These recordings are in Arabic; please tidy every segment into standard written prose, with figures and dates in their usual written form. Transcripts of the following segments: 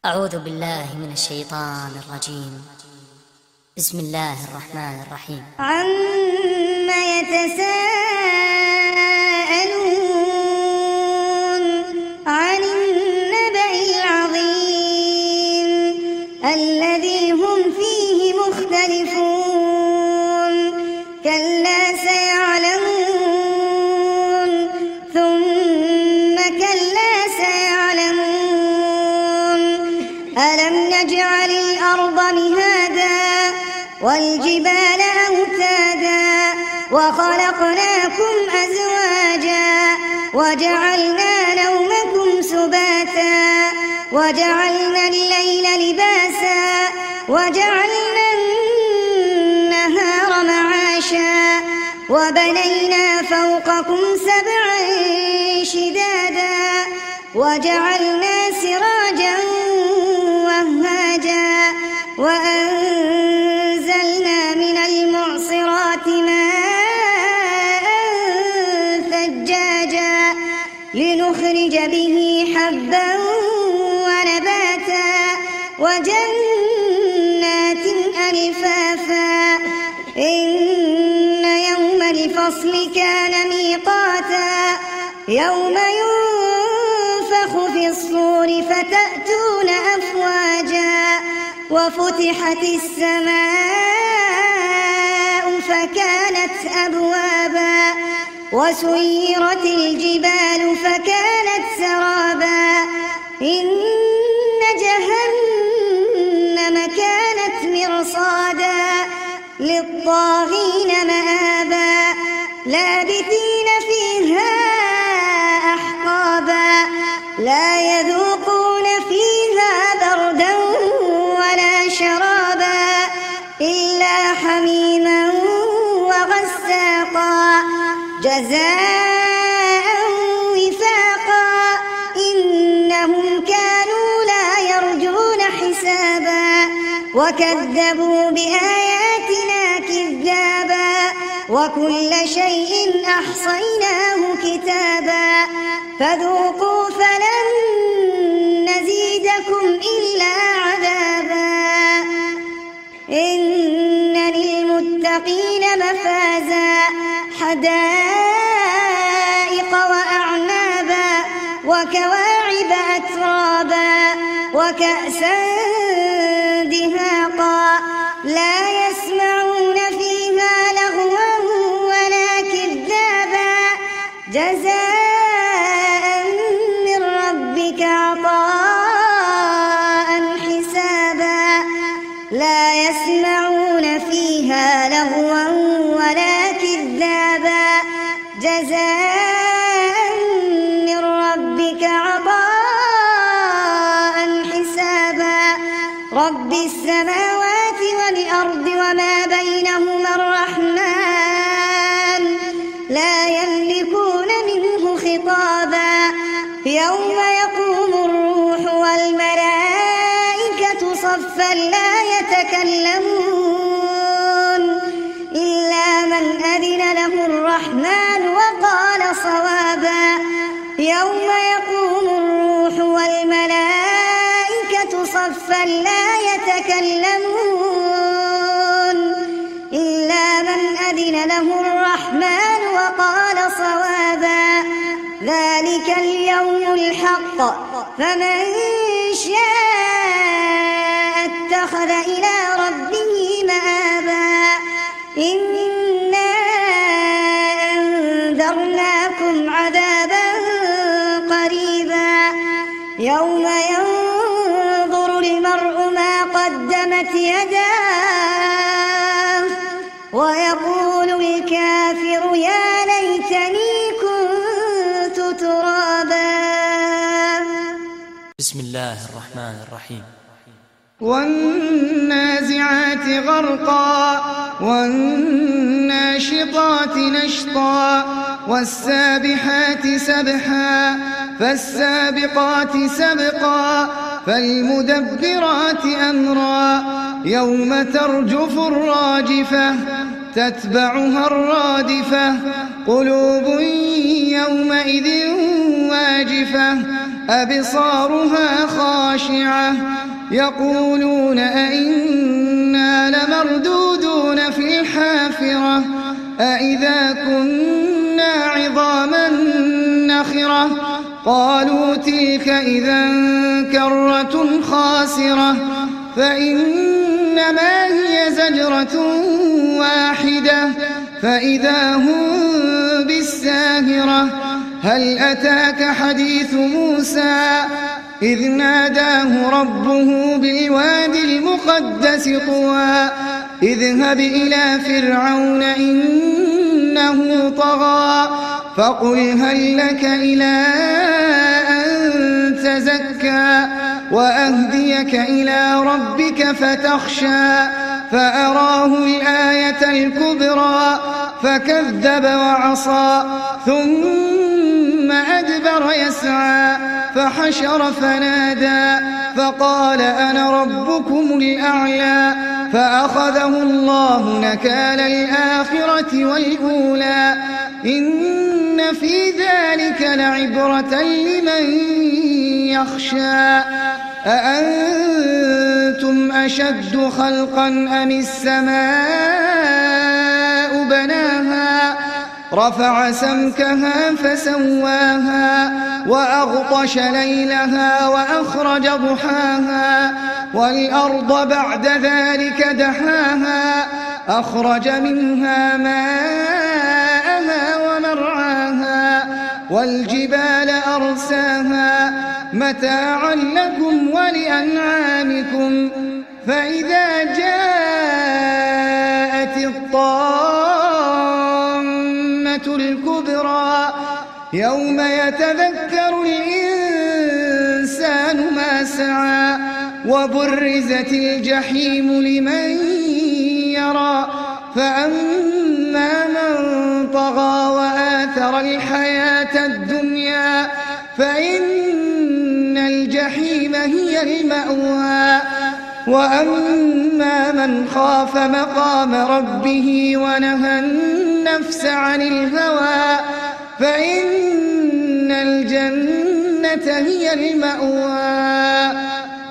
أعوذ بالله من الشيطان الرجيم. بسم الله الرحمن الرحيم. عما يتساءلون عن النبأ العظيم الذي هم فيه مختلفون كلا سيعلمون ثم كلا سيعلمون ألم نجعل الأرض مهادا والجبال أوتادا وخلقناكم أزواجا وجعلنا نومكم سباتا وجعلنا الليل لباسا وجعلنا النهار معاشا وبنينا فوقكم سبعا شدادا وجعلنا سراجا وهاجا وأنزلنا من المعصرات ماء ثجاجا لنخرج به حبا ونباتا وجنات ألفافا إن يوم الفصل كان ميقاتا يوم ينفخ في الصور فتأتون أفواجا وفتحت السماء فكانت أبوابا وسيرت الجبال فكانت سرابا إن جهنم كانت مرصادا للطاغين مآبا لابثين فيها أحقابا لا يذوقون فيها بردا ولا شرابا إلا حميما وغساقا جزاء وفاقا إنهم كانوا لا يرجون حسابا وكذبوا بآياتنا كذابا وكل شيء أحصيناه كتابا فذوقوا فلن نزيدكم إلا عذابا إن للمتقين مفازا حدائق وأعنابا وكواعب أترابا وكأسا دهاقا لا يسمعون فيها لغوا ولا كذابا جزاء من ربك عطاء حسابا لا يسمعون فيها لغوا ولا كذابا جزاء من ربك عطاء حسابا رب السماوات والأرض وما بينهما الرحمن لا يملكون منه خطابا يوم يقوم الروح والملائكة صفا لا يتكلمون إلا من أذن له الرحمن وقال صوابا يوم يقوم الروح والملائكة صفا لا يتكلمون إلا من أذن له الرحمن وقال صوابا ذلك اليوم الحق فمن شاء اتخذ إلى ربه مآبا إنا أنذرناكم عذابا قريبا يوم ينظر المرء ما قدمت يداه ويقول الكافر يا ليتني كنت ترابا. بسم الله الرحمن الرحيم. والنازعات غرقا والناشطات نشطا والسابحات سبحا فالسابقات سبقا فالمدبرات أمرا يوم ترجف الراجفة تتبعها الرادفة قلوب يومئذ واجفة أبصارها خاشعة يقولون أئنا لمردودون في الحافرة أئذا كنا عظاما نخرة قالوا تلك إذا كرة خاسرة فإنما هي زجرة واحدة فإذا هم بالساهرة هل أتاك حديث موسى إذ ناداه ربه بالوادي المقدس طوى اذهب إلى فرعون إنه طغى فقل هل لك إلى أن تزكى وأهديك إلى ربك فتخشى فأراه الآية الكبرى فكذب وعصى ثم أدبر يسعى فحشر فنادى فقال أنا ربكم الأعلى فأخذه الله نكال الآخرة والأولى إن في ذلك لعبرة لمن يخشى أأنتم أشد خلقا أم السماء بناها رفع سمكها فسواها وأغطش ليلها وأخرج ضحاها والأرض بعد ذلك دحاها أخرج منها ماءها ومرعاها والجبال أرساها متاعا لكم ولأنعامكم فإذا جاءت الطامة الكبرى يوم يتذكر الإنسان ما سعى وبرزت الجحيم لمن يرى فأما من طغى وآثر الحياة الدنيا فإن الجحيم هي المأوى وأما من خاف مقام ربه ونهى النفس عن الهوى فإن الجنة هي المأوى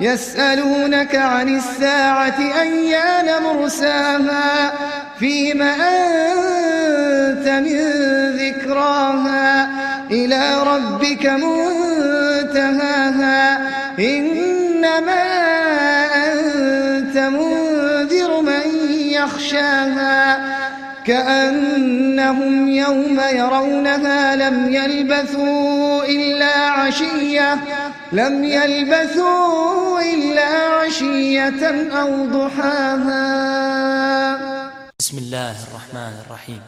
يسألونك عن الساعة أيان مرساها فيم أنت من ذكراها إلى ربك منتهاها إنما أنت منذر من يخشاها كأنهم يوم يرونها لم يلبثوا إلا عشية أو ضحاها. بسم الله الرحمن الرحيم.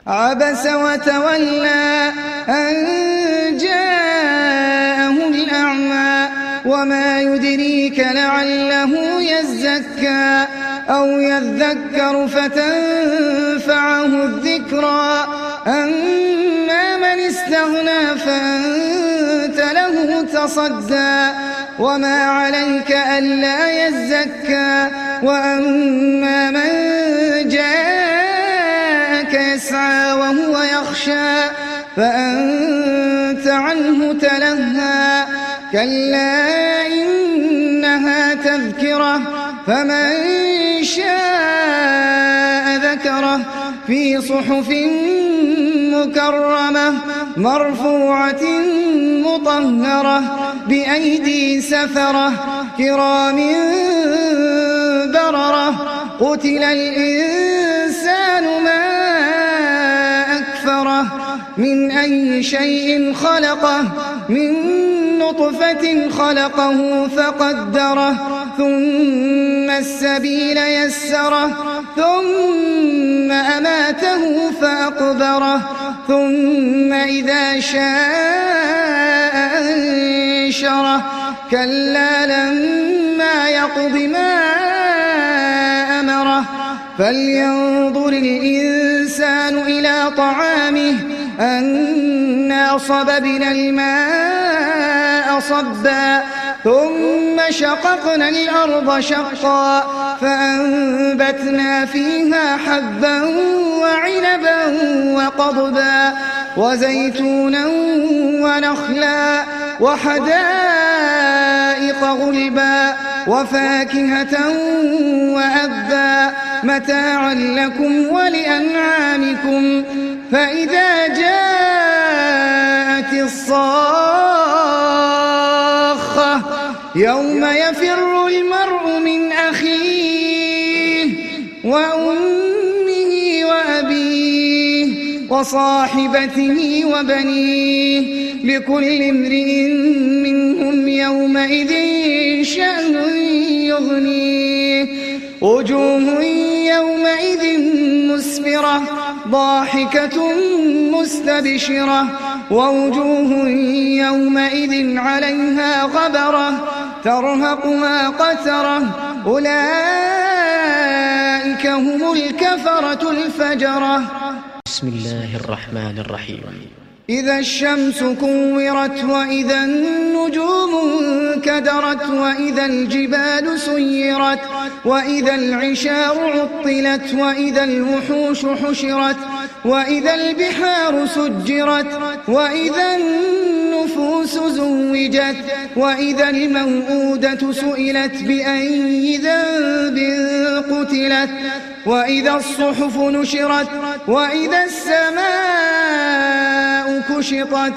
عبس وتولى أن جاءه الأعمى وما يدريك لعله يزكى أو يذكر فتنفعه الذكرى أما من استغنى فأنت له تصدى وما عليك ألا يزكى وأما من جاءك يسعى وهو يخشى فأنت عنه تلهى كلا إنها تذكرة فمن شاء ذكره في صحف مكرمة مرفوعة مطهرة بأيدي سفرة كرام بررة قتل الإنسان ما أكفره من أي شيء خلقه من نطفة خلقه فقدره ثم السبيل يسره ثم أماته فأقبره ثم إذا شاء أنشره كلا لما يقض ما أمره فلينظر الإنسان إلى طعامه أنا صببنا الماء صبا ثم شققنا الأرض شقا فأنبتنا فيها حبا وعنبا وقضبا وزيتونا ونخلا وحدائق غلبا وفاكهة وأبا متاعا لكم ولأنعامكم فإذا جاءت الصاخة يوم يفر المرء من أخيه وأمه وأبيه وصاحبته وبنيه لكل امرئ منهم يومئذ شأن يغنيه وجوه يومئذ مسفرة ضاحكة مستبشرة ووجوه يومئذ عليها غبرة ترهقها قترة أولئك هم الكفرة الفجرة. بسم الله الرحمن الرحيم. إذا الشمس كورت وإذا النجوم انكدرت وإذا الجبال سيرت وإذا العشار عطلت وإذا الوحوش حشرت وإذا البحار سجرت وإذا النفوس زوجت وإذا الموءودة سئلت بأي ذنب قتلت وإذا الصحف نشرت وإذا السماء كشطت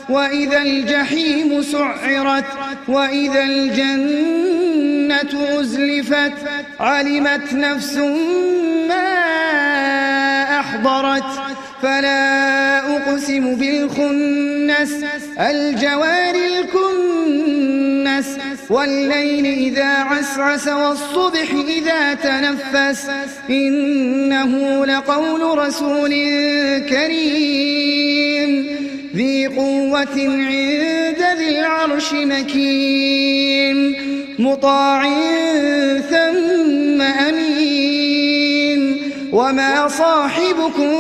وإذا الجحيم سعرت وإذا الجنة أزلفت علمت نفس ما أحضرت فلا أقسم بالخنس الجوار الكنس والليل إذا عسعس والصبح إذا تنفس إنه لقول رسول كريم ذي قوة عند ذي العرش مكين مطاع ثم أمين وما صاحبكم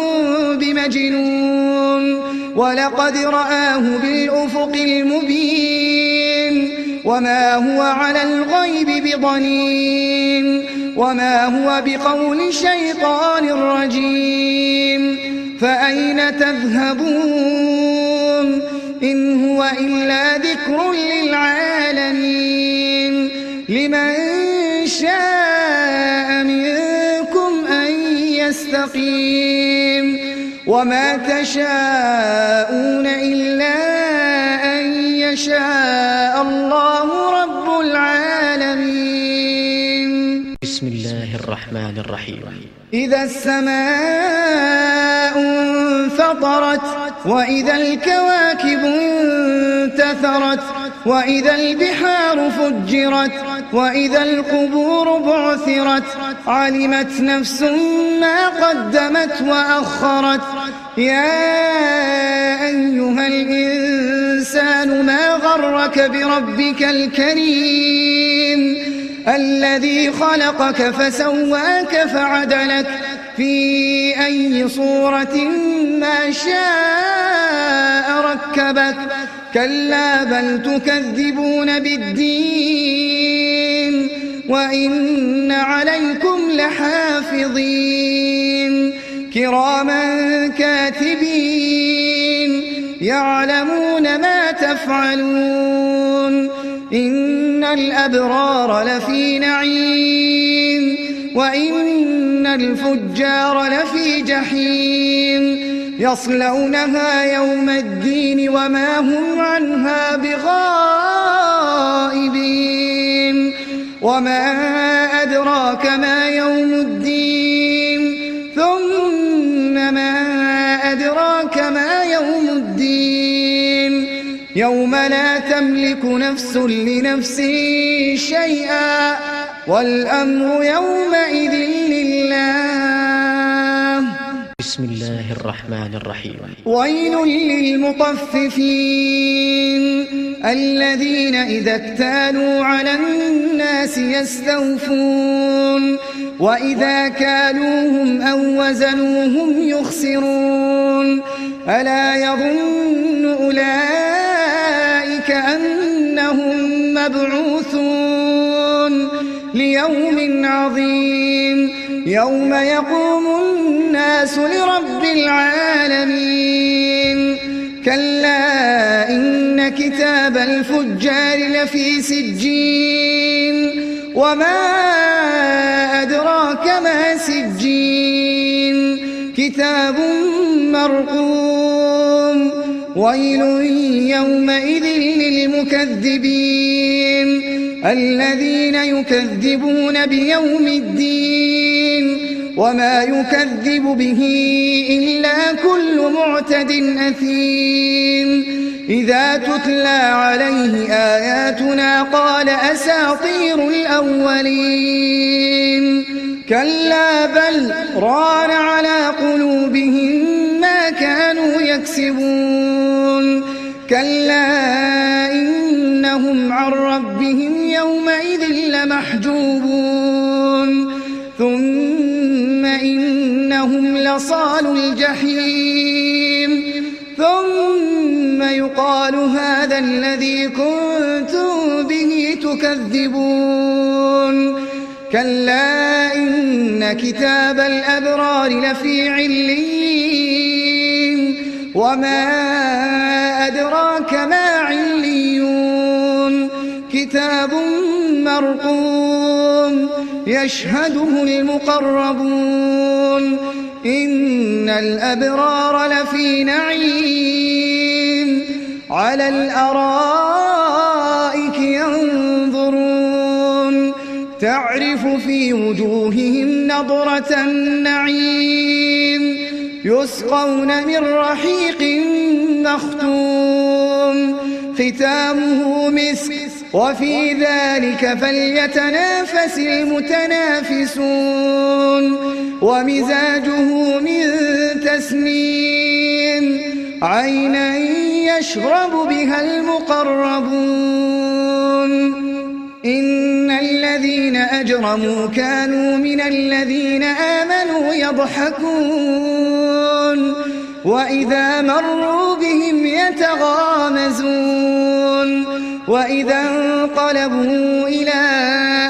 بمجنون ولقد رآه بالأفق المبين وما هو على الغيب بضنين وما هو بقول شيطان رجيم فأين تذهبون إن هو إلا ذكر للعالمين لمن شاء منكم أن يستقيم وما تشاءون إلا أن يشاء الله رب العالمين. بسم الله الرحمن الرحيم. إذا السماء انفطرت وإذا الكواكب انتثرت وإذا البحار فجرت وإذا القبور بعثرت علمت نفس ما قدمت وأخرت يا أيها الإنسان ما غرك بربك الكريم الذي خلقك فسواك فعدلك في أي صورة ما شاء ركبك كلا بل تكذبون بالدين وإن عليكم لحافظين كراما كاتبين يعلمون ما تفعلون إن الأبرار لفي نعيم وإن الفجار لفي جحيم يصلونها يوم الدين وما هم عنها بغائبين وما أدراك ما يوم الدين ثم ما أدراك ما يوم الدين يوم لا تملك نفس لنفس شيئا والأمر يومئذ لله. بسم الله الرحمن الرحيم. ويل للمطففين الذين إذا اكتالوا على الناس يستوفون وإذا كالوهم أو وزنوهم يخسرون ألا يظن أولئك أنهم مبعوثون ليوم عظيم يوم يقوم الناس لرب العالمين كلا إن كتاب الفجار لفي سجين وما أدراك ما سجين كتاب مرقوم ويل يومئذ للمكذبين الذين يكذبون بيوم الدين وما يكذب به إلا كل معتد أثيم إذا تتلى عليه آياتنا قال أساطير الأولين كلا بل ران على قلوبهم ما كانوا يكسبون كلا إنهم عن ربهم يومئذ لمحجوبون ثم إنهم لصالوا الجحيم ثم يقال هذا الذي كنتم به تكذبون كلا إن كتاب الأبرار لفي عليين وما أدراك ما عليون كتاب مرقوم يشهده المقربون إن الأبرار لفي نعيم على الأرائك ينظرون تعرف في وجوههم نضرة النعيم يسقون من رحيق مختوم ختامه مسك وفي ذلك فليتنافس المتنافسون ومزاجه من تسنيم عينا يشرب بها المقربون إن الذين أجرموا كانوا من الذين آمنوا يضحكون وإذا مروا بهم يتغامزون وإذا انقلبوا إلى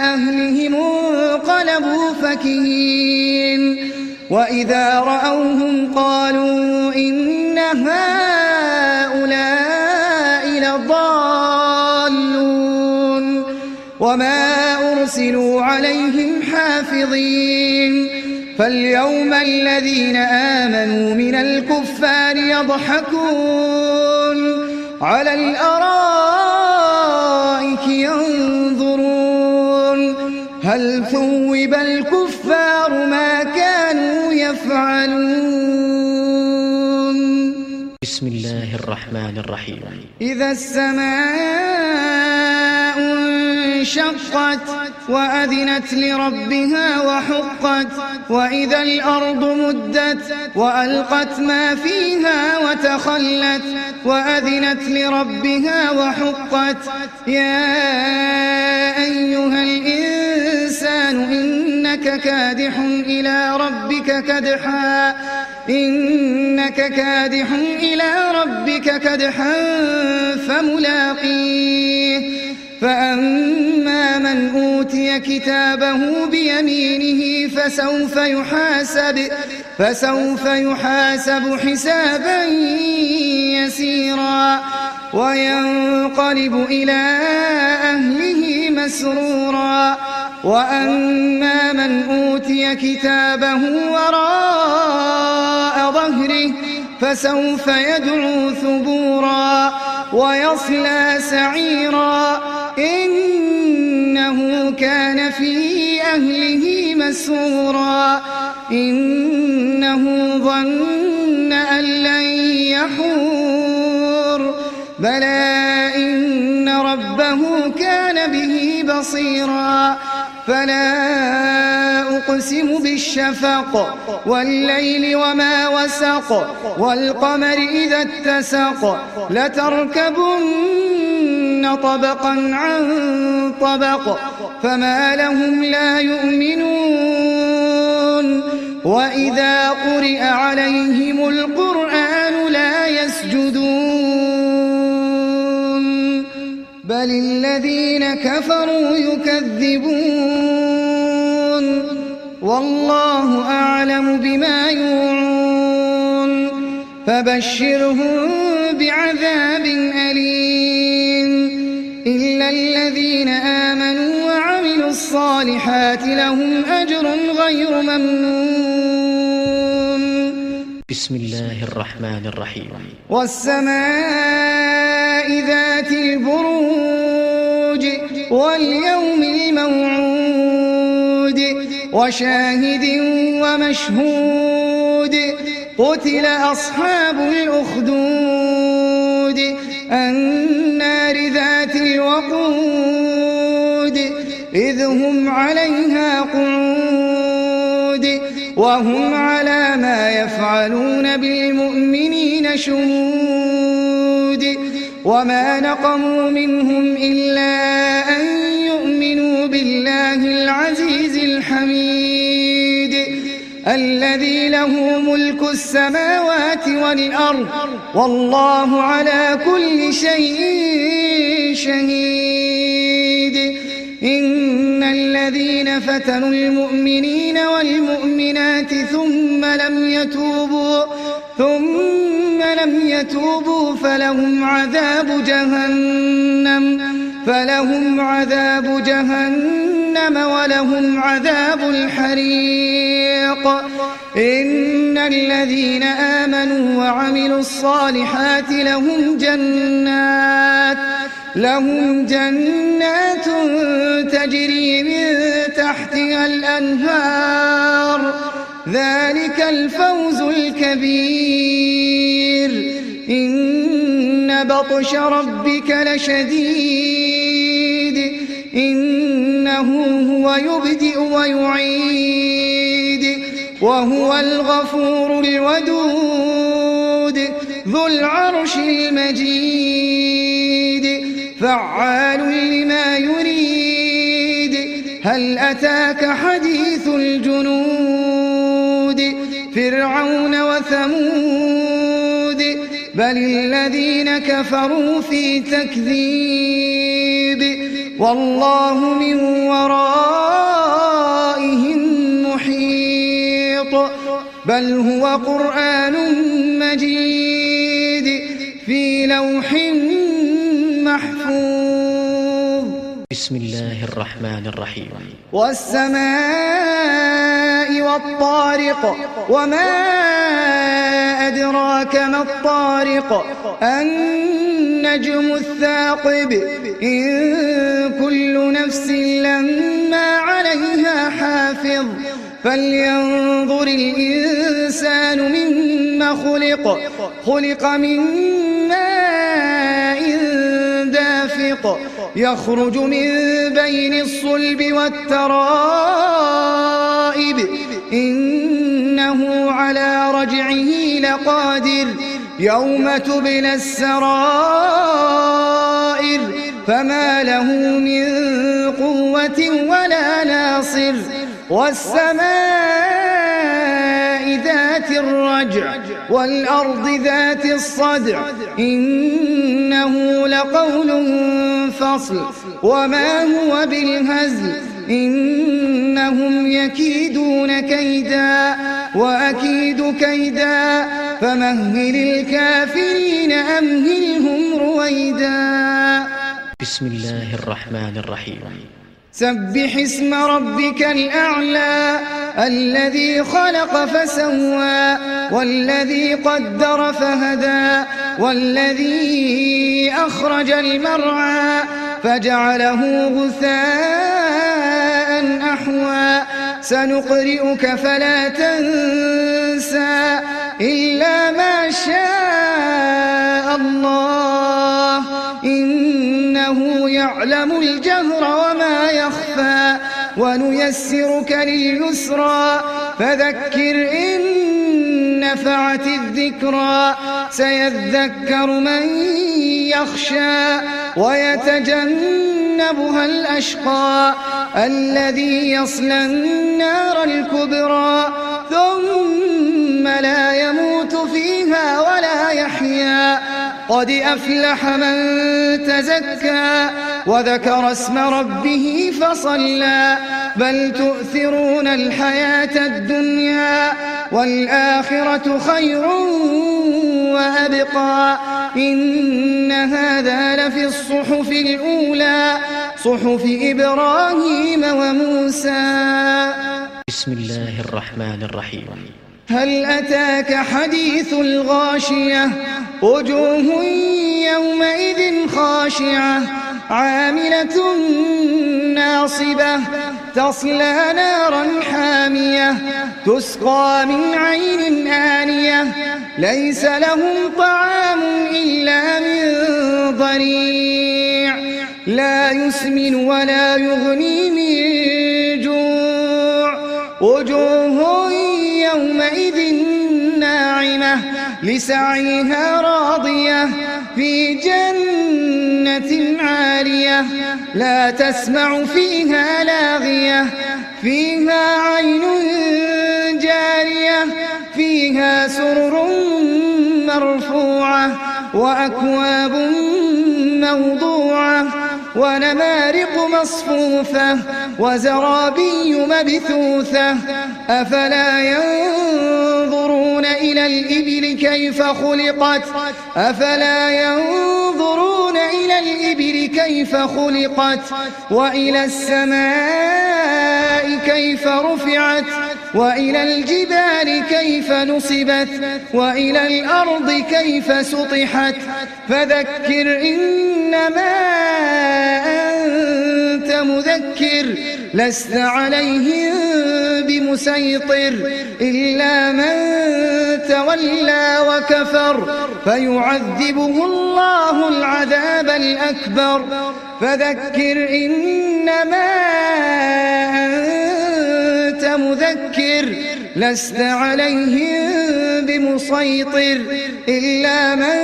أهلهم انقلبوا فكهين وإذا رأوهم قالوا إن هؤلاء لضالون وما أرسلوا عليهم حافظين فاليوم الذين آمنوا من الكفار يضحكون على الأرائك ينظرون هل ثوب الكفار ما كانوا يفعلون بسم الله الرحمن الرحيم إذا السماء انشقت وأذنت لربها وحقت وإذا الأرض مدت وألقت ما فيها وتخلت وأذنت لربها وحقت يا أيها الإنسان إنك كادح إلى ربك كدحا فملاقيه فأما من أوتي كتابه بيمينه فسوف يحاسب حسابا يسيرا وينقلب إلى أهله مسرورا وأما من أوتي كتابه وراء ظهره فسوف يدعو ثبورا ويصلى سعيرا إنه كان في أهله مسرورا إنه ظن أن لن يحور بلى إن ربه كان به بصيرا فلا أقسم بالشفق والليل وما وسق والقمر إذا اتسق لتركبن طبقا عن طبق فما لهم لا يؤمنون وإذا قرئ عليهم القرآن لا يسجدون بل الذين كفروا يكذبون والله أعلم بما يوعون فبشرهم بعذاب أليم إلا الذين آمنوا وعملوا الصالحات لهم أجر غير ممنون. بسم الله الرحمن الرحيم. والسماء ذات البروج واليوم الموعود وشاهد ومشهود قتل أصحاب الأخدود النار ذات الوقود إذ هم عليها قعود وهم على ما يفعلون بالمؤمنين شهود وما نقموا منهم إلا أن يؤمنوا بالله العزيز الحميد الذي له ملك السماوات والأرض والله على كل شيء شهيد. إن الذين فتنوا المؤمنين والمؤمنات ثم لم يتوبوا فلهم عذاب جهنم ولهم عذاب الحريق. إن الذين آمنوا وعملوا الصالحات لهم جنات تجري من تحتها الأنهار ذلك الفوز الكبير. إن بطش ربك لشديد إنه هو يبدئ ويعيد وهو الغفور الودود ذو العرش المجيد فعال لما يريد. هل أتاك حديث الجنود فرعون وثمود بل الذين كفروا في تكذيب والله من ورائهم محيط. بل هو قرآن مجيد في لوح محفوظ. بسم الله الرحمن الرحيم. والسماء والطارق وما أدراك ما الطارق النجم الثاقب إن كل نفس لما عليها حافظ. فلينظر الإنسان مما خلق من ماء دافق يخرج من بين الصلب والترائب إنه على رجعه لقادر يوم تبلى السرائر فما له من قوة ولا ناصر. والسماء ذات الرجع والأرض ذات الصدع إنه لقول فصل وما هو بالهزل إنهم يكيدون كيدا وأكيد كيدا فمهل الكافرين أمهلهم رويدا. بسم الله الرحمن الرحيم. سبح اسم ربك الأعلى الذي خلق فسوى والذي قدر فهدى والذي أخرج المرعى فجعله غثاء أحوى. سنقرئك فلا تنسى إلا ما شاء الله إنه يعلم الجهر وما يخفى ونيسرك لليسرى فذكر إن نفعت الذكرى سيذكر من يخشى ويتجنبها الأشقى الذي يصلى النار الكبرى ثم لا يموت فيها ولا يحيا. قد أفلح من تزكى وذكر اسم ربه فصلى بل تؤثرون الحياة الدنيا والآخرة خير وأبقى إن هذا لفي الصحف الأولى صحف إبراهيم وموسى. بسم الله الرحمن الرحيم. هل أتاك حديث الغاشية وجوه يومئذ خاشعة عاملة ناصبة تصلى نارا حامية تسقى من عين آنية ليس لهم طعام إلا من ضريع لا يسمن ولا يغني من جوع وجوه يومئذ ناعمة لسعيها راضية في جنة عالية لا تسمع فيها لاغية فيها عين جارية فيها سرر مرفوعة وأكواب موضوعة ونمارق مصفوفة وزرابي مبثوثة أفلا ينظرون إلى الإبل كيف خلقت أفلا ينظرون إلى الإبل كيف خلقت وإلى السماء كيف رفعت وإلى الجبال كيف نصبت وإلى الأرض كيف سطحت فذكر إنما أنت مذكر لست عليهم بمسيطر إلا من تولى وكفر فيعذبه الله العذاب الأكبر فذكر إنما أنت مذكر لست عليهم بمسيطر إلا من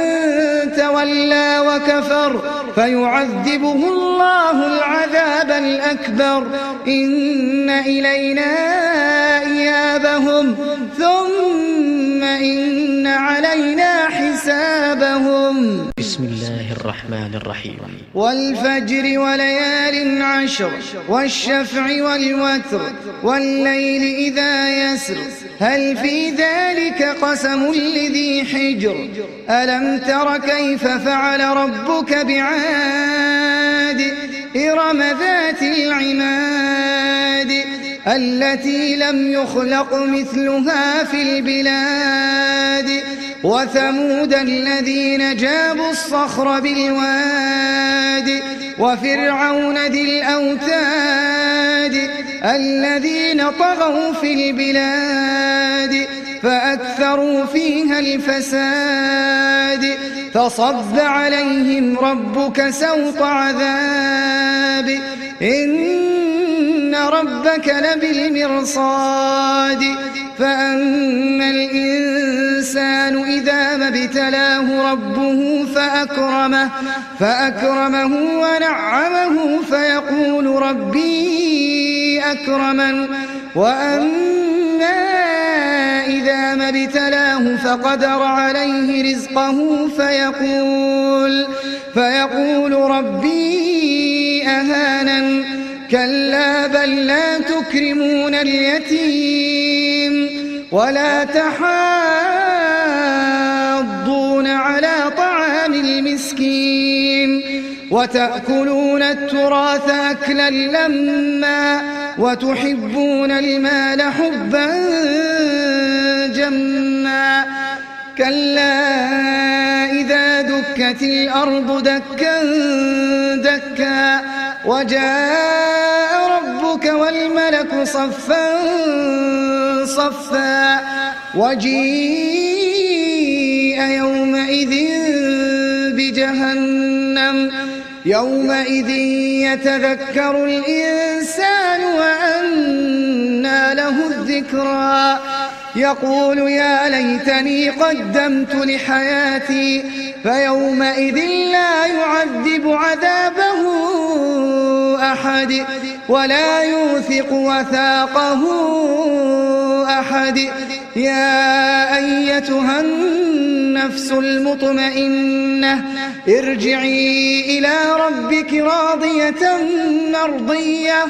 تولى وكفر فيعذبه الله العذاب الأكبر إن إلينا إيابهم ثم إن علينا حسابهم. بسم الله الرحمن الرحيم. والفجر وليال عشر والشفع والوتر والليل إذا يسر هل في ذلك قسم لذي حجر ألم تر كيف فعل ربك بعاد إرم ذات العماد التي لم يخلق مثلها في البلاد وثمود الذين جابوا الصخر بالواد وفرعون ذي الأوتاد الذين طغوا في البلاد فأكثروا فيها الفساد فصب عليهم ربك سوط عذاب إن ربك لبالمرصاد فأما الإنسان إذا ما ابتلاه ربه فأكرمه ونعمه فيقول ربي أكرمن وأما إذا ما ابتلاه فقدر عليه رزقه فيقول ربي أهانن كلا بل لا تكرمون اليتيم ولا تحاضون على طعام المسكين وتأكلون التراث أكلا لما وتحبون المال حبا جما كلا إذا دكت الأرض دكا دكا وجاء ربك والملك صفا صفا وجيء يومئذ بجهنم يومئذ يتذكر الإنسان وأنى له الذكرى يقول يا ليتني قدمت لحياتي فيومئذ لا يعذب عذابه أحد ولا يوثق وثاقه أحد يا أيتها النفس المطمئنة ارجعي إلى ربك راضية مرضية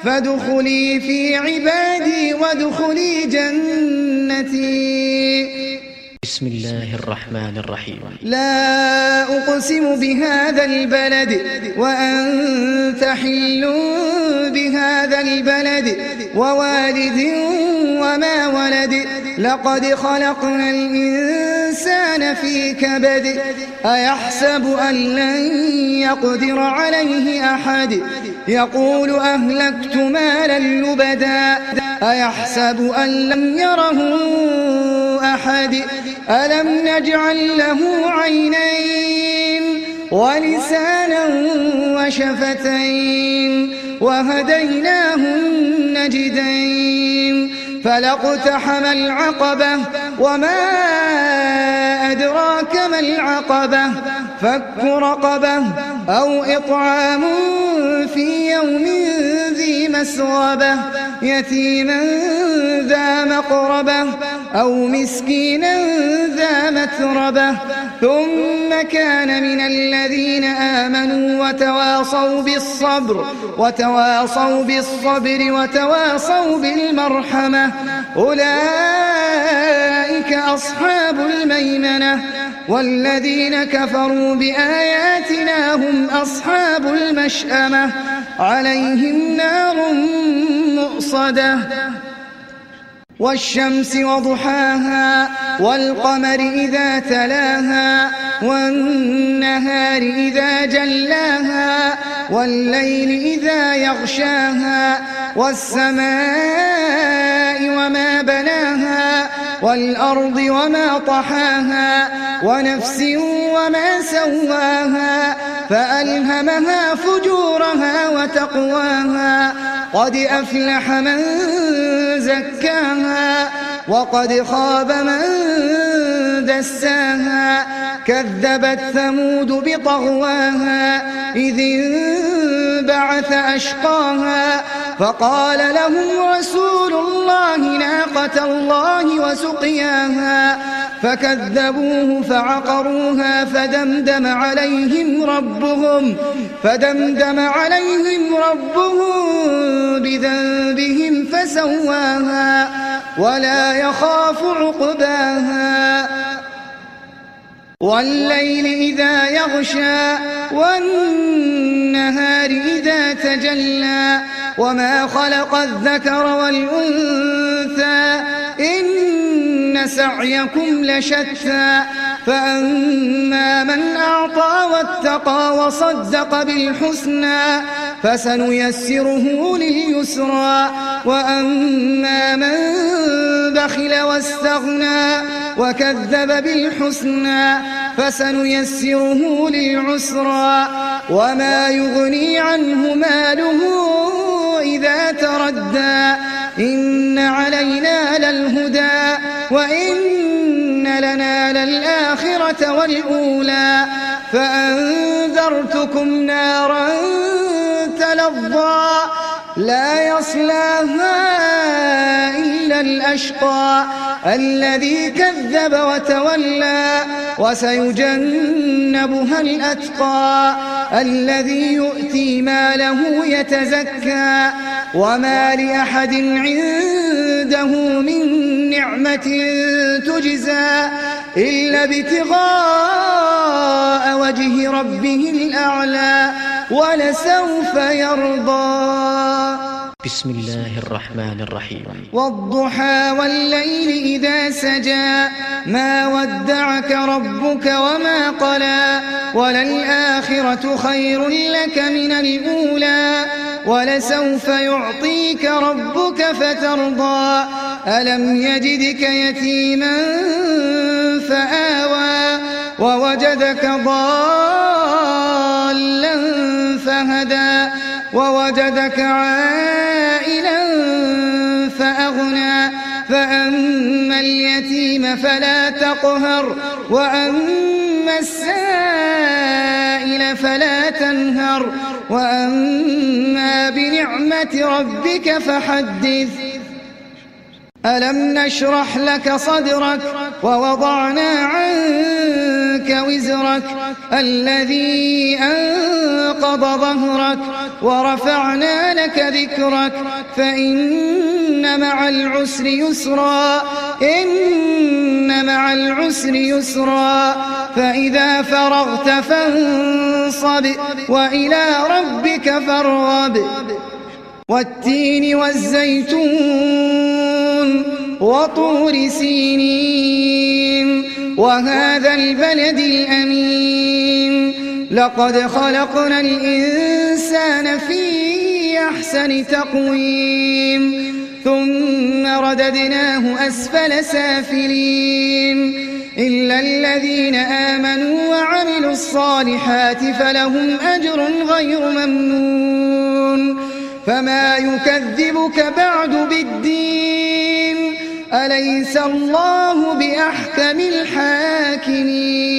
فادخلي في عبادي وادخلي جنتي. بسم الله الرحمن الرحيم. لا أقسم بهذا البلد وأنت حل بهذا البلد ووالد وما ولد لقد خلقنا الإنسان في كبد أيحسب أن لن يقدر عليه أحد يقول أهلكت مالا لبدا أيحسب أن لم يره أحد ألم نجعل له عينين ولسانا وشفتين وهديناه النجدين فلاقتحم العقبة وما أدراك ما العقبة فك رقبة أو إطعام في يوم ذي مسغبة يتيما ذا مقربة أو مسكينا ذا متربة ثم كان من الذين آمنوا وتواصوا بالصبر وتواصوا بالمرحمة أولئك أصحاب الميمنة والذين كفروا بآياتنا هم أصحاب المشأمة عليهم نار مؤصدة والشمس وضحاها والقمر إذا تلاها والنهار إذا جلاها والليل إذا يغشاها والسماء وما بناها والأرض وما طحاها ونفس وما سواها فألهمها فجورها وتقواها قد أفلح من زكاها وقد خاب من دساها كذبت ثمود بطغواها إذ انبعث أشقاها فقال لهم رسول الله ناقة الله وسقياها فكذبوه فعقروها فدمدم عليهم ربهم بذنبهم فسواها ولا يخاف عقباها والليل إذا يغشى والنهار إذا تجلى وما خلق الذكر والأنثى إن سعيكم لشتى فأما من أعطى واتقى وصدق بالحسنى فسنيسره لليسرى وأما من بخل واستغنى وكذب بالحسنى فسنيسره للعسرى وما يغني عنه ماله إذا تردى إن علينا للهدى وإن لنا للآخرة والأولى فأنذرتكم نارا تلظى لا يصلاها إلا الأشقى الذي كذب وتولى وسيجنبها الأتقى الذي يؤتي ماله يتزكى وما لأحد عنده من نعمة تجزى إلا ابتغاء وجه ربه الأعلى ولسوف يرضى. بسم الله الرحمن الرحيم. والضحى والليل إذا سجى ما ودعك ربك وما قلى وللآخرة خير لك من الأولى ولسوف يعطيك ربك فترضى ألم يجدك يتيما فآوى ووجدك ضالا فهدى ووجدك عائلا فأغنى فأما اليتيم فلا تقهر وأما السائل فلا تنهر وأما بنعمة ربك فحدث ألم نشرح لك صدرك ووضعنا عنك وزرك الذي أنقض ظهرك ورفعنا لك ذكرك فإن مع العسر يسرا إن إن مع العسر يسرا فإذا فرغت فانصب وإلى ربك فارغب والتين والزيتون وطور سينين وهذا البلد الأمين لقد خلقنا الإنسان في أحسن تقويم ثم رددناه أسفل سافلين إلا الذين آمنوا وعملوا الصالحات فلهم أجر غير ممنون فما يكذبك بعد بالدين أليس الله بأحكم الحاكمين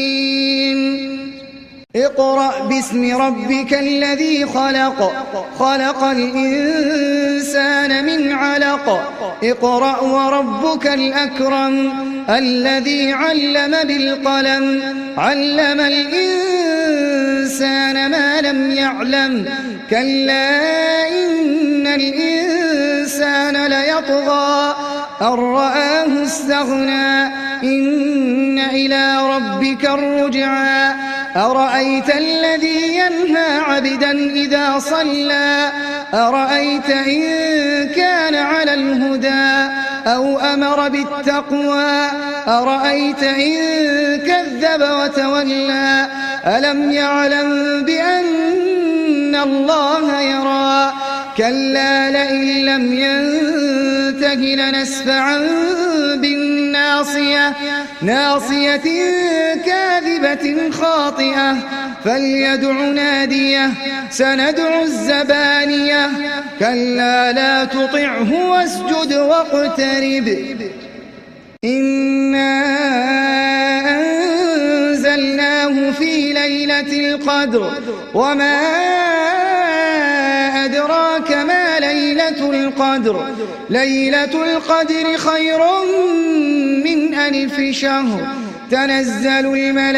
اقرأ باسم ربك الذي خلق خلق الإنسان من علق اقرأ وربك الأكرم الذي علم بالقلم علم الإنسان ما لم يعلم كلا إن الإنسان ليطغى أن رآه استغنى إن إلى ربك الرجعى أرأيت الذي ينهى عبدا إذا صلى أرأيت إن كان على الهدى أو أمر بالتقوى أرأيت إن كذب وتولى ألم يعلم بأن الله يرى كلا لئن لم ينته لنسفعا بالناصية ناصية كاذبة خاطئة فليدع ناديه سندع الزبانية كلا لا تطعه واسجد واقترب إنا أنزلناه في ليلة القدر وما أدراك ما ليلة القدر ليلة القدر خير من 1000 شهر تنزل الملائكة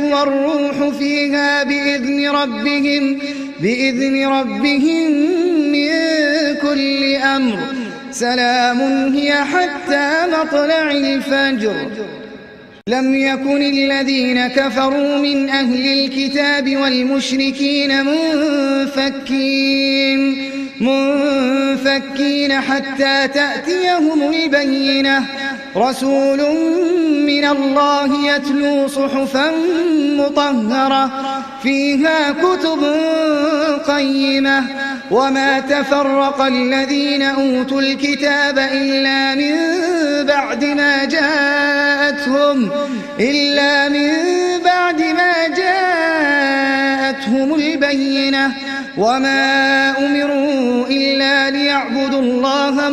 والروح فيها بإذن ربهم من كل أمر سلام هي حتى مطلع الفجر لم يكن الذين كفروا من أهل الكتاب والمشركين منفكين حتى تأتيهم البينة رسول من الله يتلو صحفا مطهرة فيها كتب قيمة وما تفرق الذين أوتوا الكتاب إلا من بعد ما جاءتهم البينة وما أمروا إلا ليعبدوا الله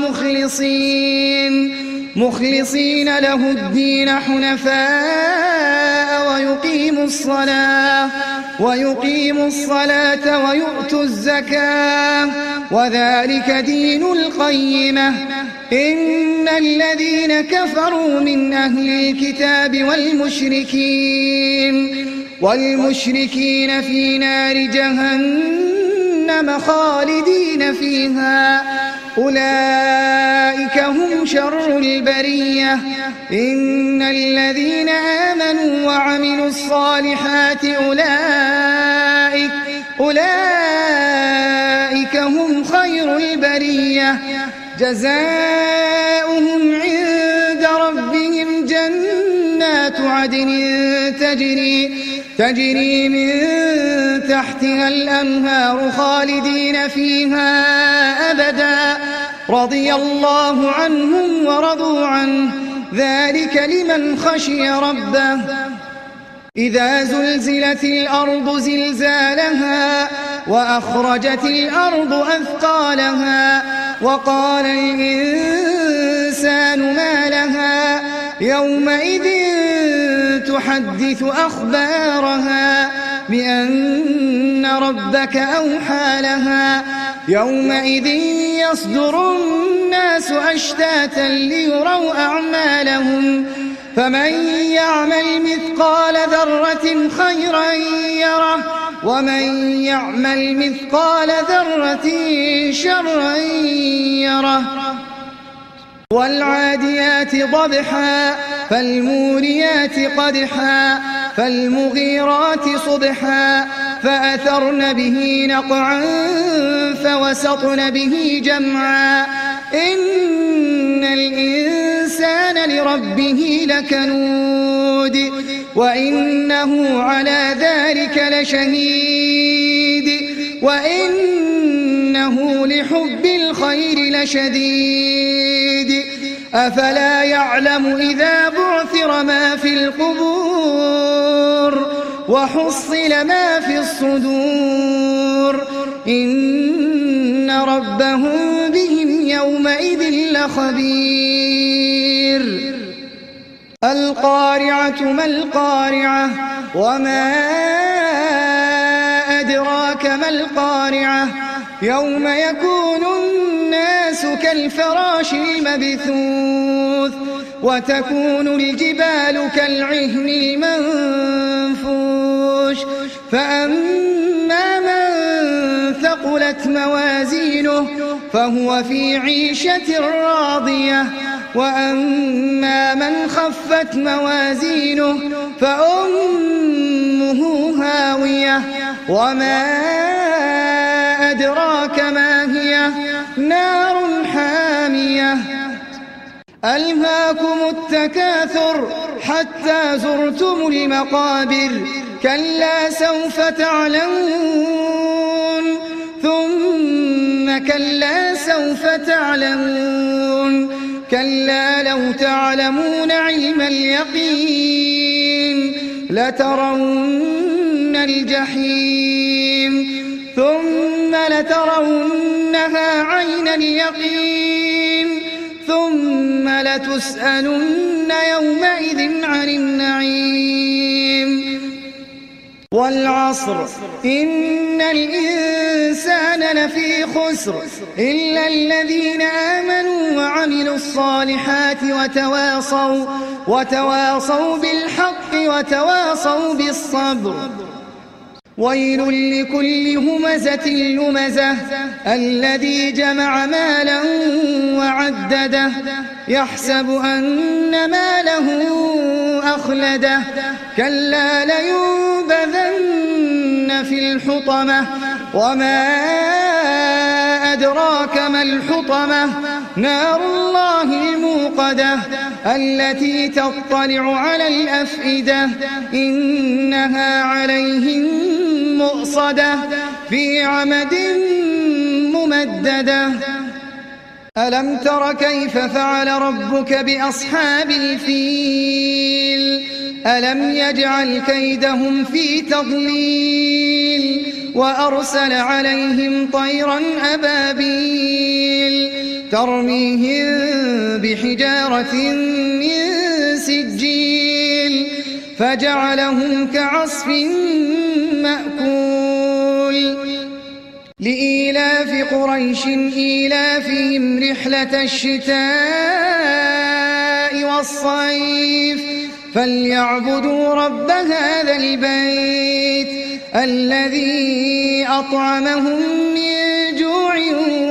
مخلصين له الدين حنفاء ويقيموا الصلاة ويؤتوا الزكاة وذلك دين القيمة إن الذين كفروا من أهل الكتاب والمشركين في نار جهنم خالدين فيها أولئك هم شر البرية إن الذين آمنوا وعملوا الصالحات أولئك هم خير البرية جزاؤهم عند ربهم جنات عدن تجري من تحتها الأنهار خالدين فيها أبدا رضي الله عنهم ورضوا عنه ذلك لمن خشي ربه إذا زلزلت الأرض زلزالها وأخرجت الأرض أثقالها وقال الإنسان ما لها يومئذ تحدث أخبارها بأن ربك أوحى لها يومئذ يصدر الناس أشتاتا ليروا أعمالهم فمن يعمل مثقال ذرة خيرا يره ومن يعمل مثقال ذرة شرا يره والعاديات ضبحا فالموريات قدحا فالمغيرات صبحا فأثرن به نقعا فوسطن به جمعا إن الإنسان لربه لكنود وإنه على ذلك لشهيد وإنه لحب الخير لشديد أفلا يعلم إذا بعثر ما في القبور وحصل ما في الصدور إن ربهم بهم يومئذ لخبير القارعة ما القارعة وما أدراك ما القارعة يوم يكون الناس كالفراش المبثوث وتكون الجبال كالعهن المنفوش فأما من ثقلت موازينه فهو في عيشة راضية وأما من خفت موازينه فأمه هاوية وما أدراك ما هي نار حامية ألهاكم التكاثر حتى زرتم المقابر كلا سوف تعلمون ثم كلا سوف تعلمون كلا لو تعلمون علم اليقين لترون الجحيم ثم لترونها عين اليقين ثم لتسألن يومئذ عن النعيم والعصر إن الإنسان لفي خسر إلا الذين آمنوا وعملوا الصالحات وتواصوا بالحق وتواصوا بالصبر ويل لكل همزة لمزة الذي جمع مالا وعدده يحسب أن ماله أخلده كلا لينبذن في الحطمة وما أدراك ما الحطمة نار الله الموقدة التي تطلع على الأفئدة إنها عليهم مؤصدة في عمد ممددة ألم تر كيف فعل ربك بأصحاب الفيل ألم يجعل كيدهم في تضليل وأرسل عليهم طيرا أبابيل ترميهم بحجارة من سجيل فجعلهم كعصف مأكول لإيلاف قريش إيلافهم رحلة الشتاء والصيف فليعبدوا رب هذا البيت الذي أطعمهم من جوع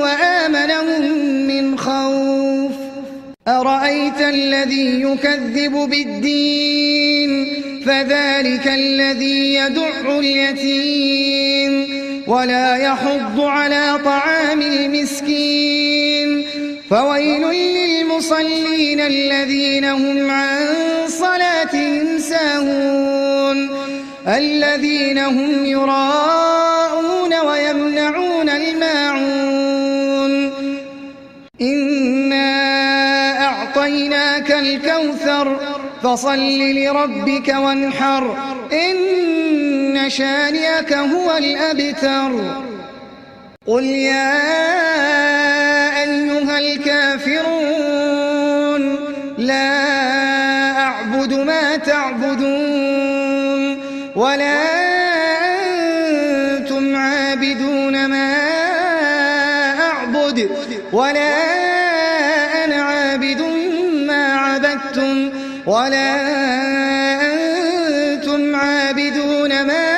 وآمنهم من خوف أرأيت الذي يكذب بالدين فذلك الذي يدع اليتيم ولا يحض على طعام المسكين فويل للمصلين الذين هم عن صلاتهم ساهون الذين هم يراءون ويمنعون الماعون إنا أعطيناك الكوثر فصل لربك وانحر إن شانئك هو الأبتر قل يا أيها الكافرون لا أعبد ما تعبدون ولا أنتم عابدون ما أعبد ولا أنا عابد ما عبدتم ولا أنتم عابدون ما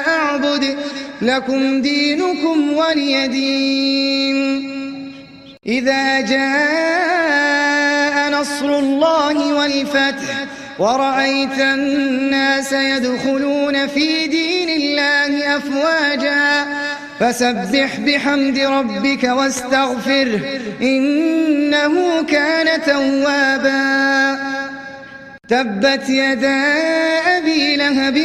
أعبد لكم دينكم ولي دين إذا جاء نصر الله والفتح ورأيت الناس يدخلون في دين الله أفواجا فسبح بحمد ربك واستغفره إنه كان توابا تبت يدا أبي لهب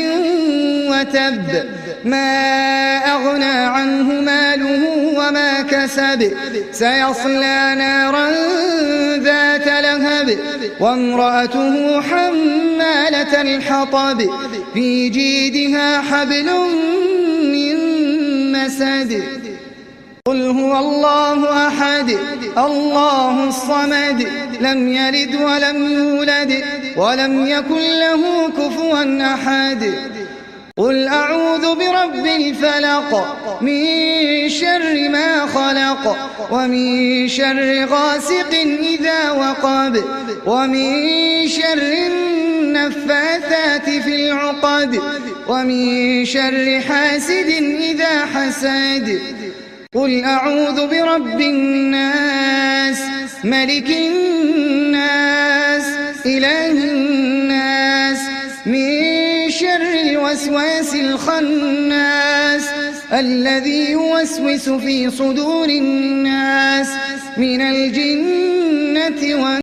وتب ما أغنى عنه ماله وما كسب سيصلى نارا ذات لهب وامرأته حمالة الحطب في جيدها حبل من مسد قل هو الله أحد الله الصمد لم يلد ولم يولد ولم يكن له كفوا أحد قل أعوذ برب الفلق من شر ما خلق ومن شر غاسق إذا وقب ومن شر النفاثات في العقد ومن شر حاسد إذا حسد قل أعوذ برب الناس ملك الناس إله الناس من شر الوسواس الخناس الذي يوسوس في صدور الناس من الجنة والناس